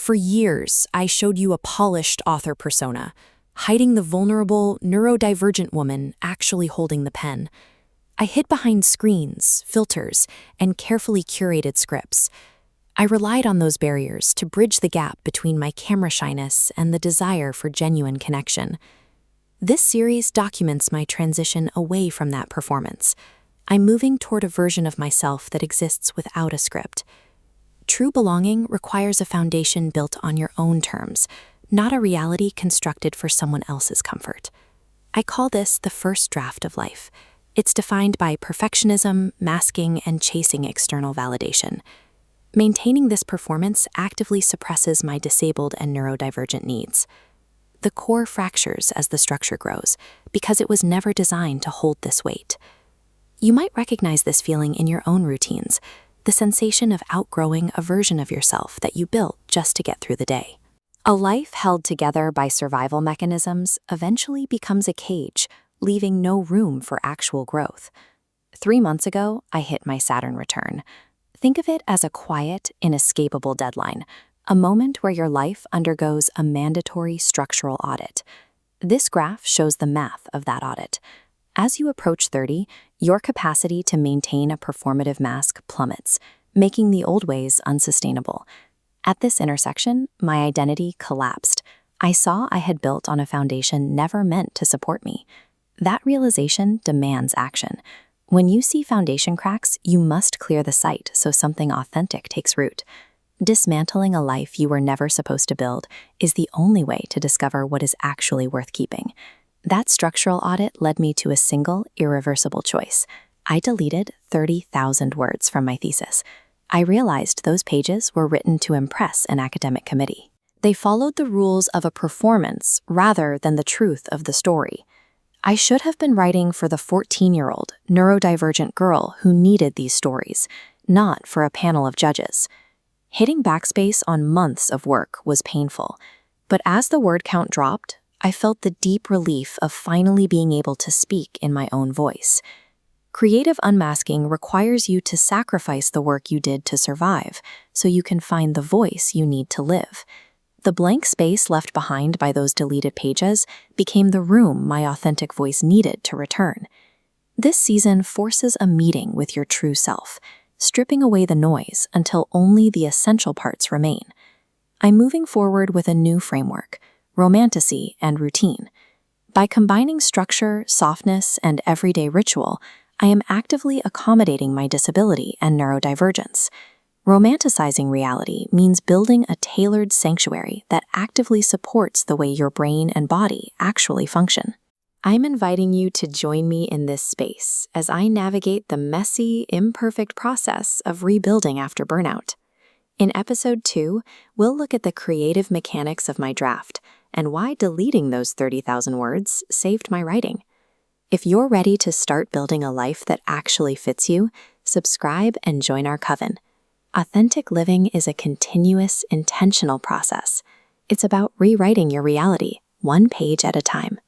For years, I showed you a polished author persona, hiding the vulnerable, neurodivergent woman actually holding the pen. I hid behind screens, filters, and carefully curated scripts. I relied on those barriers to bridge the gap between my camera shyness and the desire for genuine connection. This series documents my transition away from that performance. I'm moving toward a version of myself that exists without a script. True belonging requires a foundation built on your own terms, not a reality constructed for someone else's comfort. I call this the first draft of life. It's defined by perfectionism, masking, and chasing external validation. Maintaining this performance actively suppresses my disabled and neurodivergent needs. The core fractures as the structure grows, because it was never designed to hold this weight. You might recognize this feeling in your own routines, the sensation of outgrowing a version of yourself that you built just to get through the day. A life held together by survival mechanisms eventually becomes a cage, leaving no room for actual growth. 3 months ago, I hit my Saturn return. Think of it as a quiet, inescapable deadline, a moment where your life undergoes a mandatory structural audit. This graph shows the math of that audit. As you approach 30, your capacity to maintain a performative mask plummets, making the old ways unsustainable. At this intersection, my identity collapsed. I saw I had built on a foundation never meant to support me. That realization demands action. When you see foundation cracks, you must clear the site so something authentic takes root. Dismantling a life you were never supposed to build is the only way to discover what is actually worth keeping. That structural audit led me to a single, irreversible choice. I deleted 30,000 words from my thesis. I realized those pages were written to impress an academic committee. They followed the rules of a performance rather than the truth of the story. I should have been writing for the 14-year-old, neurodivergent girl who needed these stories, not for a panel of judges. Hitting backspace on months of work was painful, but as the word count dropped, I felt the deep relief of finally being able to speak in my own voice. Creative unmasking requires you to sacrifice the work you did to survive, so you can find the voice you need to live. The blank space left behind by those deleted pages became the room my authentic voice needed to return. This season forces a meeting with your true self, stripping away the noise until only the essential parts remain. I'm moving forward with a new framework, Romantasy and Routine. By combining structure, softness, and everyday ritual, I am actively accommodating my disability and neurodivergence. Romanticizing reality means building a tailored sanctuary that actively supports the way your brain and body actually function. I'm inviting you to join me in this space as I navigate the messy, imperfect process of rebuilding after burnout. In Episode 2, we'll look at the creative mechanics of my draft and why deleting those 30,000 words saved my writing. If you're ready to start building a life that actually fits you, subscribe and join our coven. Authentic living is a continuous, intentional process. It's about rewriting your reality, one page at a time.